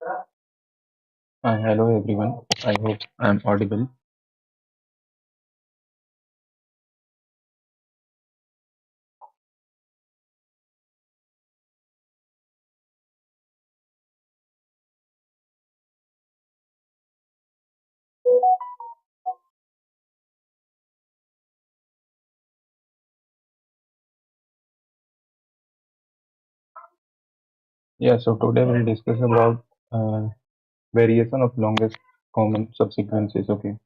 Hello everyone. I hope I'm audible. Yeah, so today we'll discuss about variation of longest common subsequences. Okay,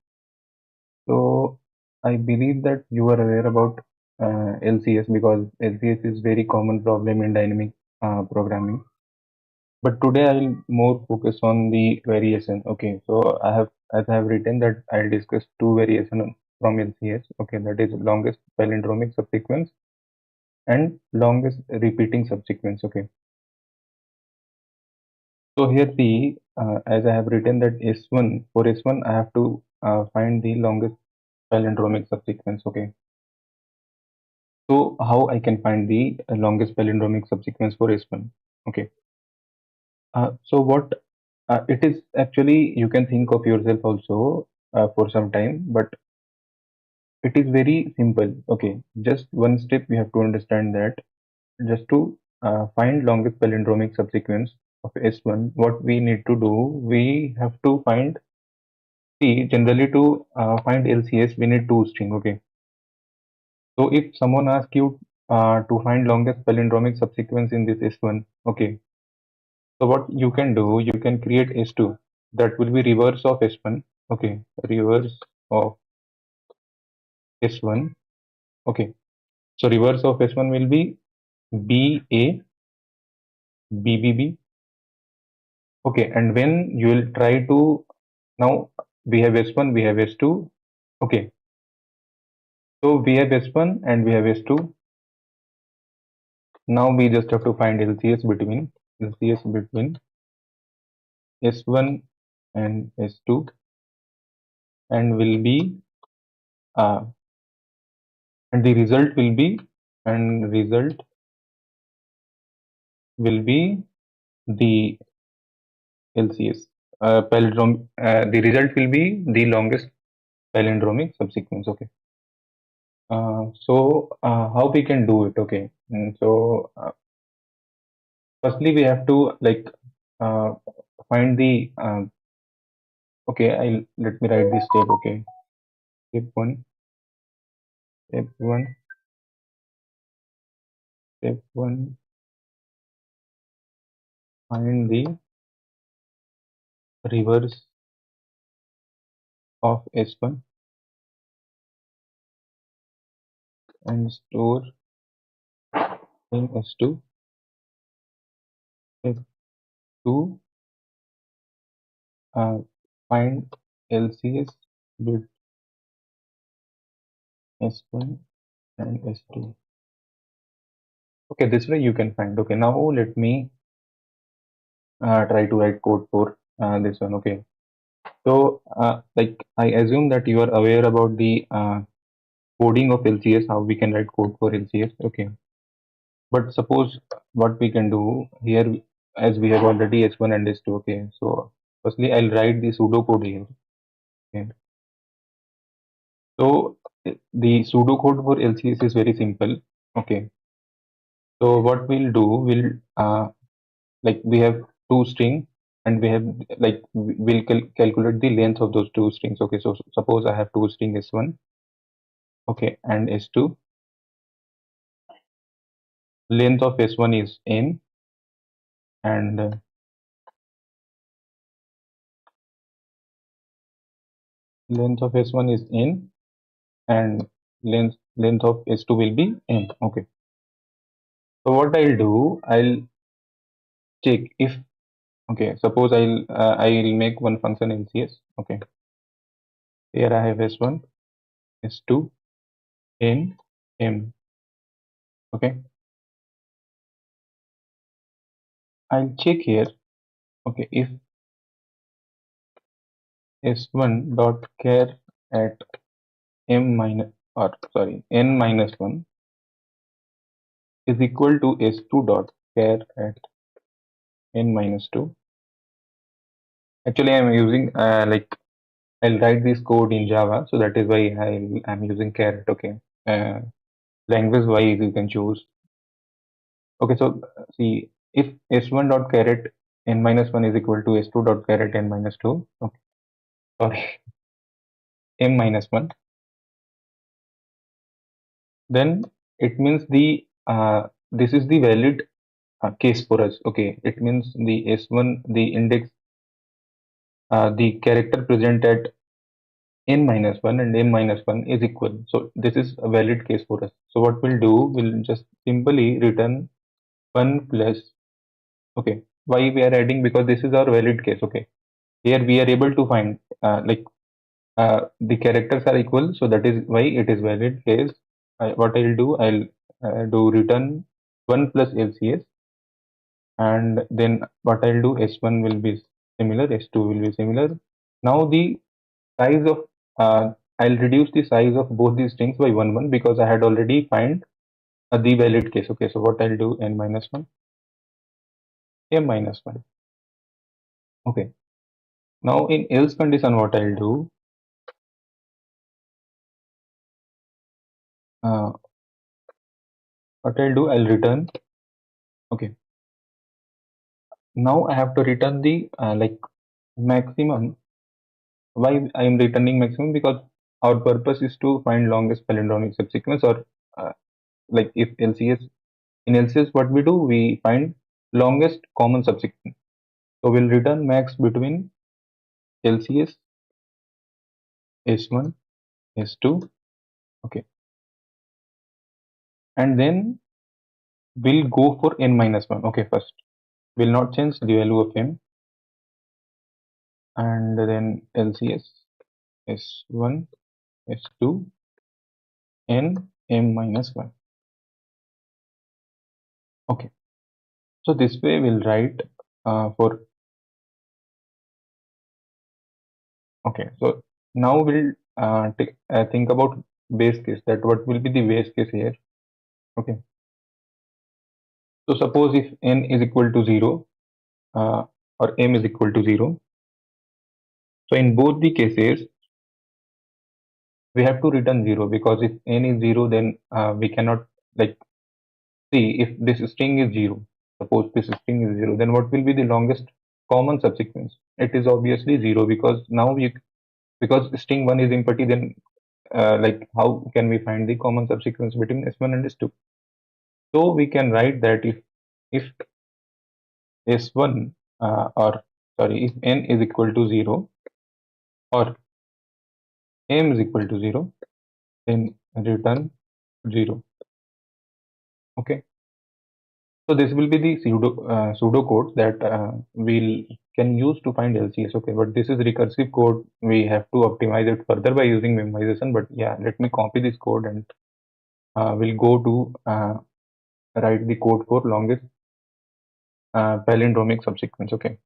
so I believe that you are aware about LCS because LCS is very common problem in dynamic programming. But today I will more focus on the variation. Okay, so as I have written that I'll discuss two variation from LCS. Okay, that is longest palindromic subsequence and longest repeating subsequence. Okay. So here see, as I have written that S1, for S1, I have to find the longest palindromic subsequence. Okay. So how I can find the longest palindromic subsequence for S1? Okay. So what it is actually, you can think of yourself also for some time, but it is very simple. Okay. Just one step we have to understand that just to find longest palindromic subsequence of S1, what we need to do, we have to find. See, generally to find LCS, we need two string. Okay. So if someone asks you to find longest palindromic subsequence in this S1, okay. So what you can do, you can create S2. That will be reverse of S1. Okay. Reverse of S1. Okay. So reverse of S1 will be BA, BBB. Okay. And when you will try to, now we have S1, we have S2. Okay. So we have S1 and we have S2. Now we just have to find LCS between S1 and S2 and will be uh, and the result will be and result will be the LCS the result will be the longest palindromic subsequence. Okay. So how we can do it? Okay. Firstly we have to like uh, find the okay. I let me write this step. Okay. Step one. Step one. Step one. Find the reverse of S1 and store in S2. Step 2, find LCS with S1 and S2. Okay, this way you can find. Okay, now let me try to write code for this one. Okay, so like I assume that you are aware about the coding of LCS, how we can write code for LCS. Okay, but suppose what we can do here, as we have already S1 and S2. Okay, so firstly I'll write the pseudocode here. Okay. So the pseudocode for LCS is very simple. Okay. So what we'll do, we'll like we have two string and we have like we'll calculate the length of those two strings. Okay. So suppose I have two string S1. Okay. And S2. Length of S1 is n and length of S1 is n and length of S2 will be n. Okay. So what I'll do, I'll check if okay. Suppose I'll make one function LCS. Okay. Here I have S1, S2, N, M. Okay. I'll check here. Okay. If S1 dot char at M minus or sorry N minus 1 is equal to S2 dot char at N minus 2, Actually, I'm using like I'll write this code in Java, so that is why I'm using caret. Okay, uh, language wise you can choose. Okay, so see if s1 dot caret n minus one is equal to s2 dot caret n minus two. Okay, sorry, m minus one, then it means the this is the valid case for us. Okay, it means the s1, the index, the character present at n minus 1 and m minus 1 is equal. So this is a valid case for us. So what we'll do, we'll just simply return 1 plus, okay, why we are adding, because this is our valid case. Okay, here we are able to find the characters are equal, so that is why it is valid case. What I'll do, I'll do return 1 plus LCS, and then what I'll do, s1 will be similar, s2 will be similar. Now the size of I'll reduce the size of both these strings by 1 because I had already find the valid case. Okay, so what I'll do, n minus 1, m minus 1. Okay, now in else condition, what I'll do, uh, I'll return. Okay, now I have to return the like maximum. Why I am returning maximum? Because our purpose is to find longest palindromic subsequence, or uh, like if LCS, in LCS what we do, we find longest common subsequence. So we'll return max between LCS S1, S2, okay, and then we'll go for n minus 1. Okay, first we'll not change the value of m, and then LCS S1, S2, n m minus 1. Okay, so this way we'll write for, okay, so now we'll think about base case, that what will be the base case here. Okay, so suppose if n is equal to 0 uh, or m is equal to 0, so in both the cases we have to return 0, because if n is 0, then we cannot, like, see if this string is 0, suppose this string is 0, then what will be the longest common subsequence? It is obviously 0, because now you, because string 1 is empty, then like how can we find the common subsequence between s1 and s2? So we can write that if s1 or sorry, if n is equal to 0 or m is equal to 0, then return 0. Okay, so this will be the pseudo code that we'll can use to find LCS. Okay, but this is recursive code. We have to optimize it further by using memoization. But yeah, let me copy this code, and we'll go to write the code for longest palindromic subsequence. Okay,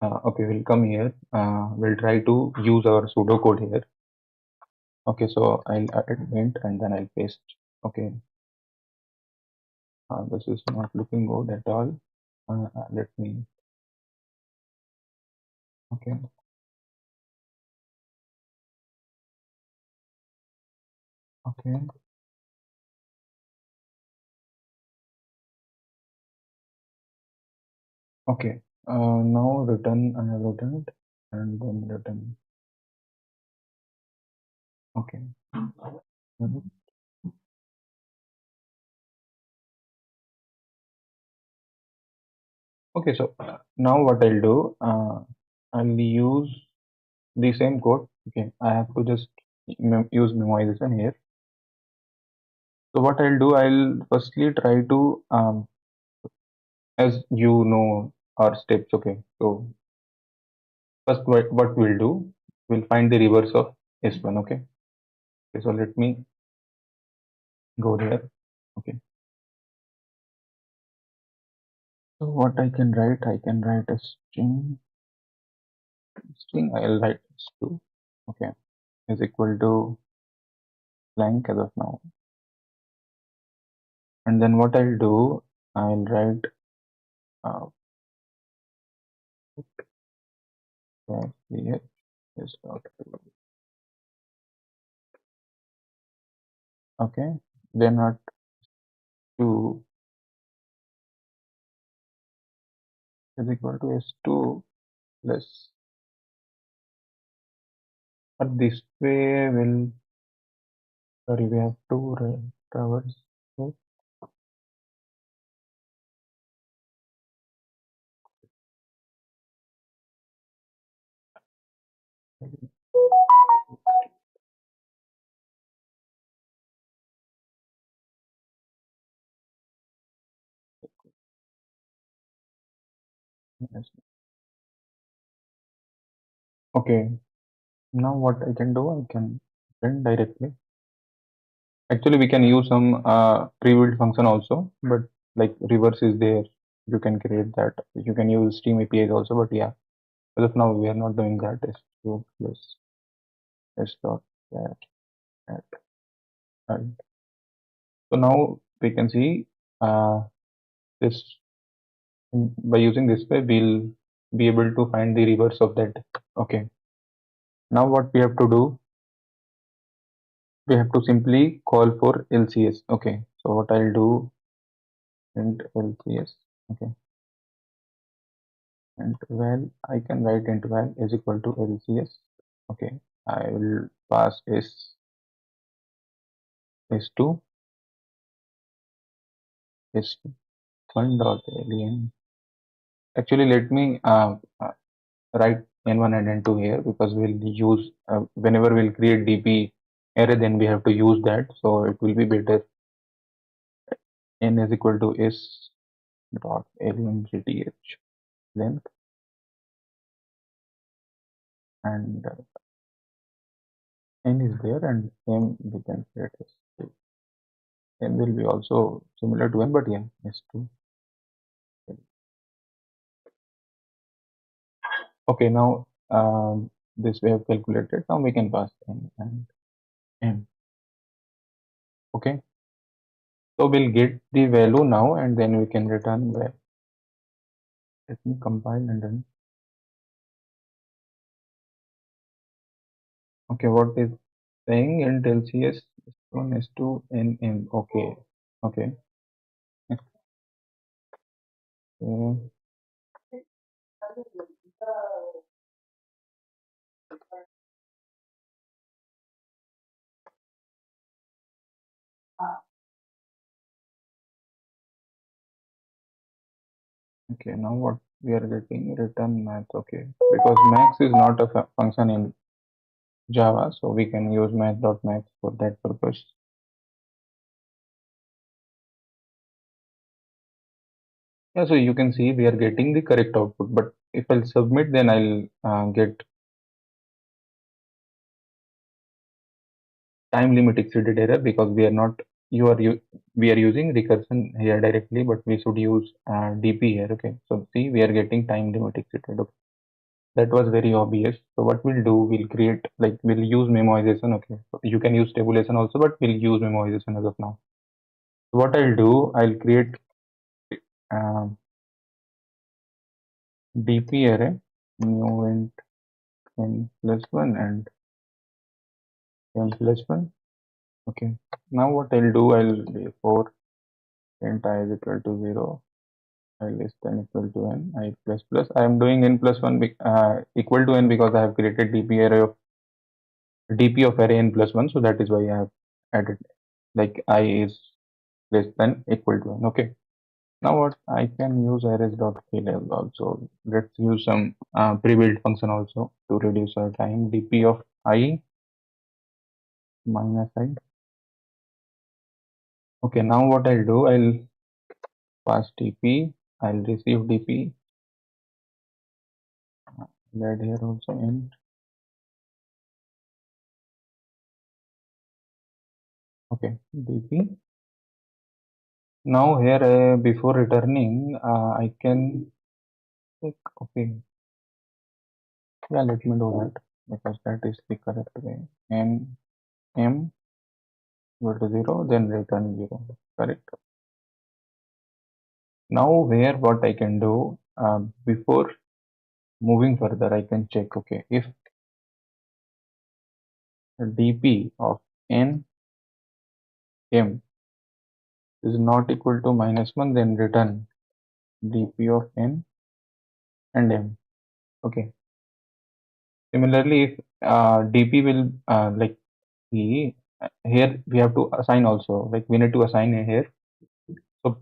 okay, we'll come here. We'll try to use our pseudo code here. Okay, so I'll add int and then I'll paste. Okay, this is not looking good at all. Let me. Okay. Okay. Okay. Now return, I have returned, and then return. Okay. Mhm. Okay. So now what I'll do, I'll use the same code. Okay. I have to just use memoization here. So what I'll do, I'll firstly try to, as you know, our steps. Okay. So first, what we'll do, we'll find the reverse of S1. Okay. Okay. So let me go there. Okay. So what I can write a string I'll write s2, okay, is equal to blank as of now. And then what I'll do, I'll write uh, ch is dot okay, then not two is equal to s2 plus, but this way will, sorry, we have to traverse this. Yes. Okay, now what I can do, I can print directly. Actually, we can use some pre-built function also, but like reverse is there. You can create that. You can use Steam APIs also, but yeah, as of now we are not doing that. S2 plus s dot cat at height. So now we can see this by using this way we'll be able to find the reverse of that. Okay. Now what we have to do, we have to simply call for LCS. Okay. So what I'll do, int LCS. Okay. And val, I can write int val is equal to LCS. Okay. I will pass s2 s1 dot alien. Actually, let me write n1 and n2 here because we'll use whenever we'll create DP array, then we have to use that. So it will be better. N is equal to s dot alien gth length, and n is there, and m we can create s2. M will be also similar to n, but yeah, s2. Okay, now this we have calculated. Now we can pass n and m. Okay, so we'll get the value now, and then we can return that. Let me compile and then. Okay, what is saying int LCS s1 s2 nm. Okay, okay. Uh, okay, now what we are getting, return math. Okay, because max is not a function in Java, so we can use math.max for that purpose. Yeah, so you can see we are getting the correct output, but if I'll submit, then I'll get time limit exceeded error because we are not, we are using recursion here directly, but we should use DP here. Okay, so see, we are getting time limit exceeded. Okay, that was very obvious. So what we'll do, we'll create, like we'll use memoization. Okay, so you can use tabulation also, but we'll use memoization as of now. So what I'll do, I'll create um, DP array new int n plus 1 and n plus 1. Okay, now what I'll do, I'll be for int I is equal to 0, I less than equal to n, I plus plus. I am doing n plus 1 equal to n because I have created DP of array n plus 1, so that is why I have added like I is less than equal to n. Okay, now what I can use arrays dot scale also. Let's use some pre-built function also to reduce our time. DP of I minus I. Okay, now what I'll do, I'll pass DP, I'll receive DP, add here also int. Okay, DP. Now here before returning, I can click, okay, yeah, let me do that because that is the correct way. And m equal to 0, then return 0, correct. Now here what I can do, before moving further, I can check, okay, if dp of n m is not equal to -1, then return dp of n and m. Okay. Similarly, if dp will like the here we have to assign also, like we need to assign a here. So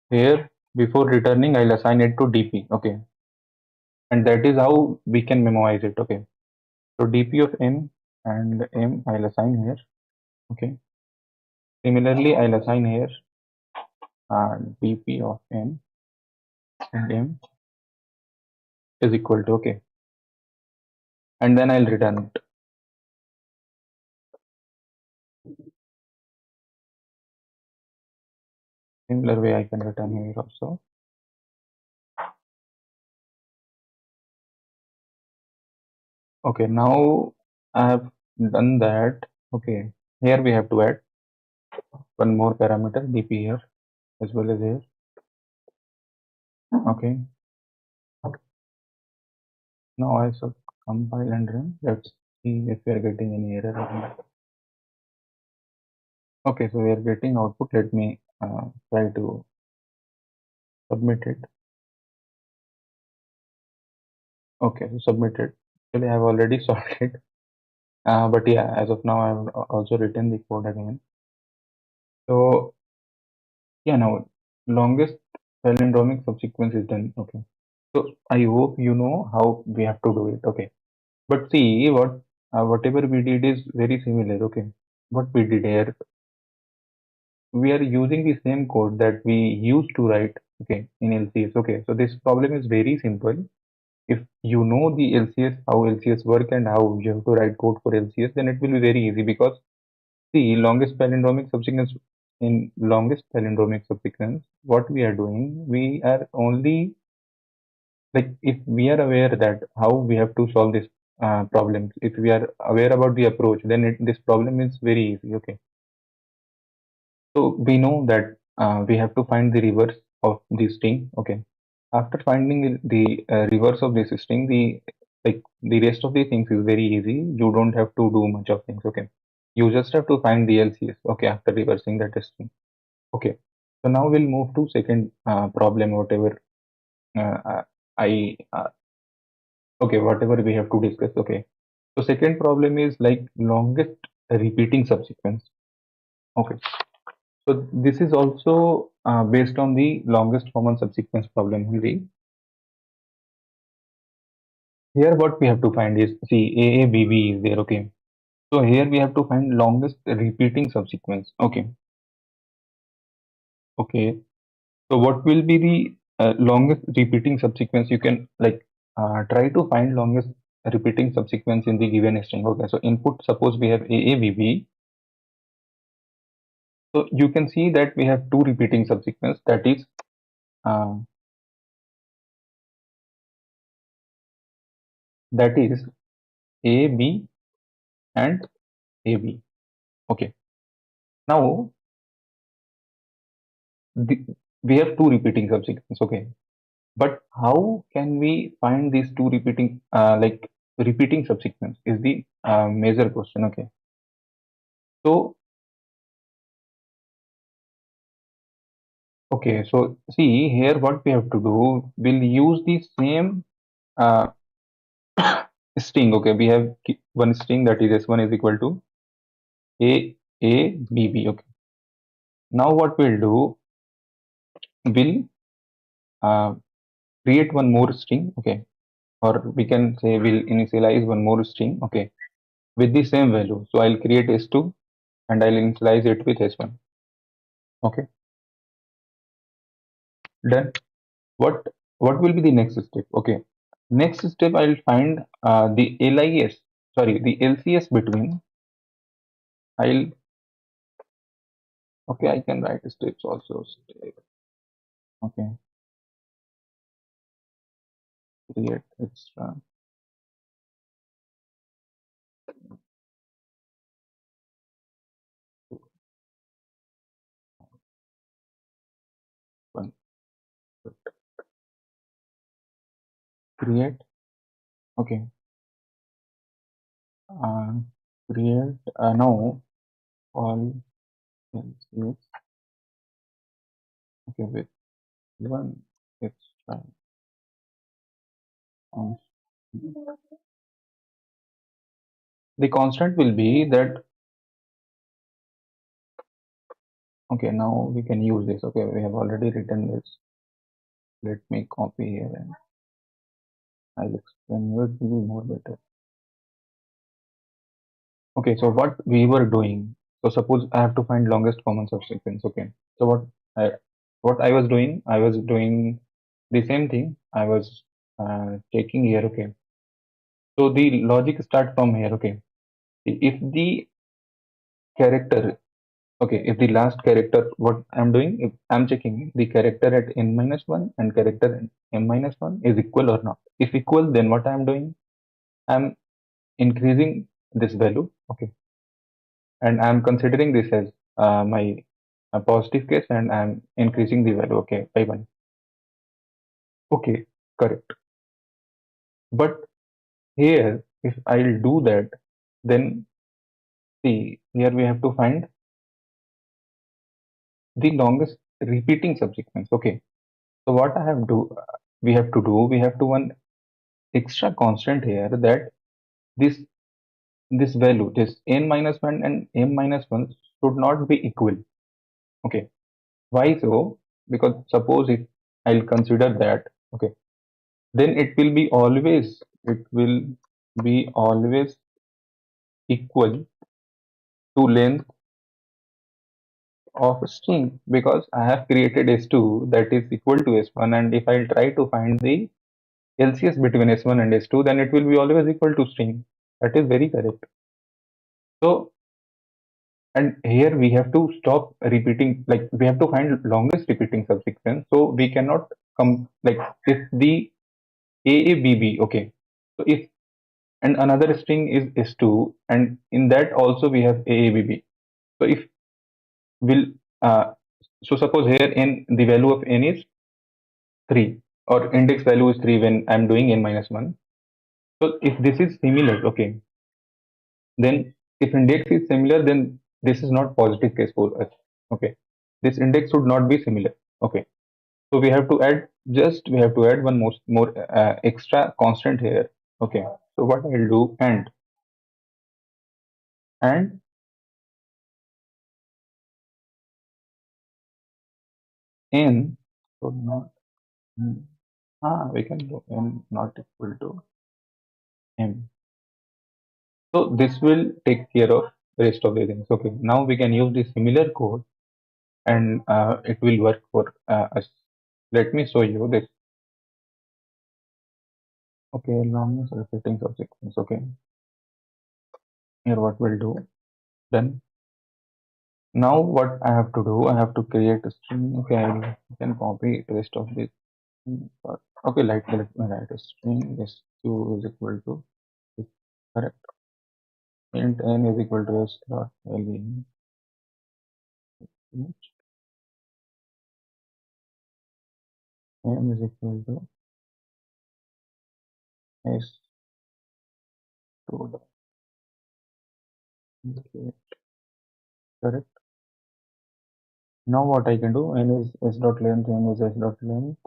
here before returning, I'll assign it to dp. Okay, and that is how we can memorize it. Okay, so dp of n and m I'll assign here. Okay. Similarly, I'll assign here dp of n and m is equal to, okay, and then I'll return it. Similar way I can return here also. Okay, now I have done that. Okay, here we have to add one more parameter dp here as well as here. Okay, now I should compile and run. Let's see if we are getting any error or not. Okay, so we are getting output. Let me try to submit it. Okay, so submitted. Actually, I have already solved it. But yeah, as of now, I have also written the code again. So yeah, now longest palindromic subsequence is done. Okay. So I hope you know how we have to do it. Okay. But see whatever we did is very similar. Okay. What we did here, we are using the same code that we used to write. Okay, in LCS. Okay. So this problem is very simple. If you know the LCS, how LCS work and how you have to write code for LCS, then it will be very easy because see, longest palindromic subsequence, what we are doing, we are only like if we are aware that how we have to solve this problem, if we are aware about the approach, then this problem is very easy. Okay, so we know that we have to find the reverse of the string. Okay, after finding the reverse of this string, the rest of the things is very easy. You don't have to do much of things. Okay, you just have to find the LCS. Okay, after reversing that string. Okay, so now we'll move to second problem, whatever I okay, whatever we have to discuss. Okay, so second problem is like longest repeating subsequence. Okay, so this is also based on the longest common subsequence problem only. Here, what we have to find is, see, AABB is there. Okay, so here we have to find longest repeating subsequence. Okay, okay. So what will be the longest repeating subsequence? You can like try to find longest repeating subsequence in the given string. Okay, so input, suppose we have AABB. So you can see that we have two repeating subsequence, uh, that is AB and AB. Okay. Now the, we have two repeating subsequence. Okay. But how can we find these two repeating subsequence is the major question. Okay. So okay. So see here, what we have to do, we'll use the same uh, string. Okay. We have one string, that is S1 is equal to AABB. Okay. Now what we'll do, we'll uh, create one more string. Okay. Or we can say we'll initialize one more string. Okay. With the same value. So I'll create S2 and I'll initialize it with S1. Okay. Done. What will be the next step? Okay. Next step, I'll find the LIS, sorry, the LCS between. I'll okay, I can write steps also. Step. Okay, create extra one. create, okay, uh, create now all else is okay with one extra constant. The constant will be that, okay, now we can use this. Okay, we have already written this. Let me copy here and I'll explain you, it will be more better. Okay, so what we were doing, so suppose I have to find longest common subsequence. Okay, so I what I was doing, I was doing the same thing. I was taking here. Okay, so the logic start from here. Okay, if the character, okay, if the last character, what I'm doing, if I'm checking the character at n minus 1 and character at m minus 1 is equal or not. If equal, then what I'm doing, I'm increasing this value. Okay, and I'm considering this as my positive case, and I'm increasing the value, okay, by 1. Okay, correct. But here, if I'll do that, then see, here we have to find the longest repeating subsequence. Okay, so what I have to we have to do, we have to one extra constant here, that this this value, this n minus 1 and m minus 1 should not be equal. Okay, why so? Because suppose if I'll consider that, okay, then it will be always equal to length of string, because I have created s2 that is equal to s1, and if I'll try to find the LCS between s1 and s2, then it will be always equal to string. That is very correct. So, and here we have to stop repeating, like we have to find longest repeating subsequence. So we cannot come, like if the AABB, okay, so if, and another string is s2, and in that also we have AABB. So if will so suppose here n, the value of n is 3, or index value is 3 when I'm doing n minus 1. So if this is similar, okay, then if index is similar, then this is not positive case for us. Okay, this index should not be similar. Okay, so we have to add, just we have to add one more extra constant here. Okay, so what I'll do, and n, so not we can do n not equal to m. So this will take care of rest of the things. Okay, now we can use the similar code, and it will work for us. Let me show you this. Okay, longest repeating subsequence. Okay, here what we'll do. Then now what I have to do, I have to create a string. Okay, I can copy the rest of this. Okay, let me write a string. This 2 is equal to this, correct. Int n is equal to s dot len. M is equal to s 2 dot, okay, correct. Now what I can do, n is s dot length, m is s dot length.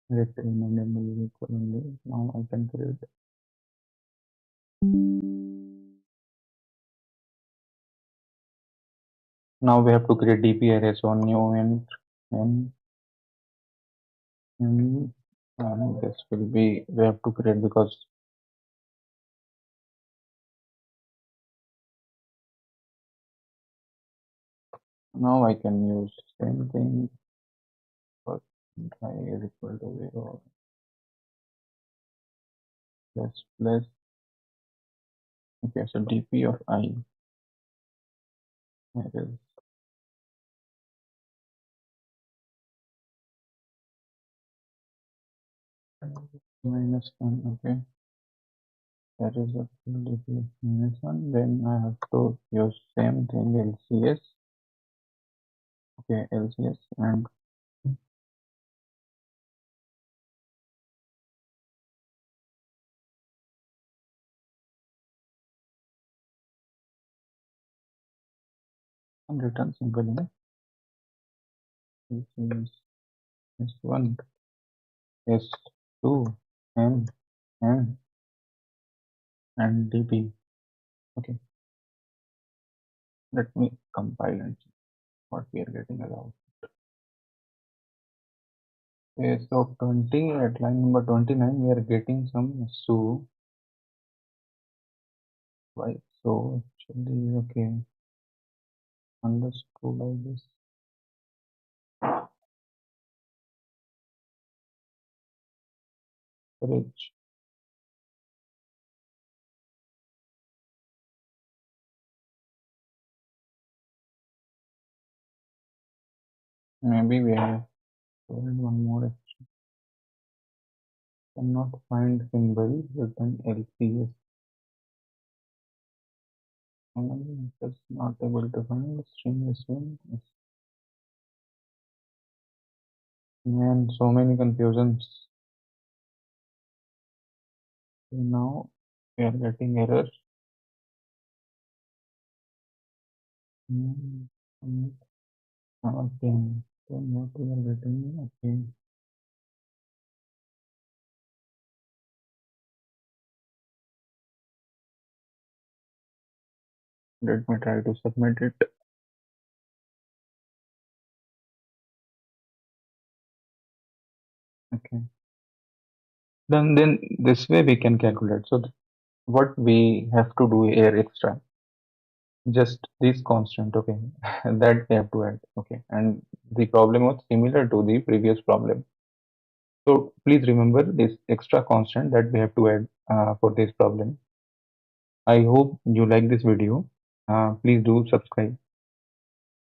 Let n and m is equal only. Now I can create. Now we have to create DP array. So new int n, and this will be, we have to create, because now I can use same thing. But I is equal to 0 plus, okay, so dp of I is minus 1. Okay, that is a dp of minus 1. Then I have to use same thing, LCS. Okay, LCS, and and return simply this is S1, S2, M, N, and DP. Okay, let me compile and see what we are getting as out. Okay, so 20 at line number 29, we are getting some SU. Why? So actually, okay, understood by this. Courage. Maybe we have one more. Cannot find symbol written LCS. Finally, it is not able to find string S1. Man, so many confusions. Okay, now we are getting error. Hmm, okay, so what we are getting? Okay, let me try to submit it. Okay, then this way we can calculate. So what we have to do here extra, just this constant. Okay, that we have to add. Okay, and the problem was similar to the previous problem. So please remember this extra constant that we have to add for this problem. I hope you like this video. Please do subscribe.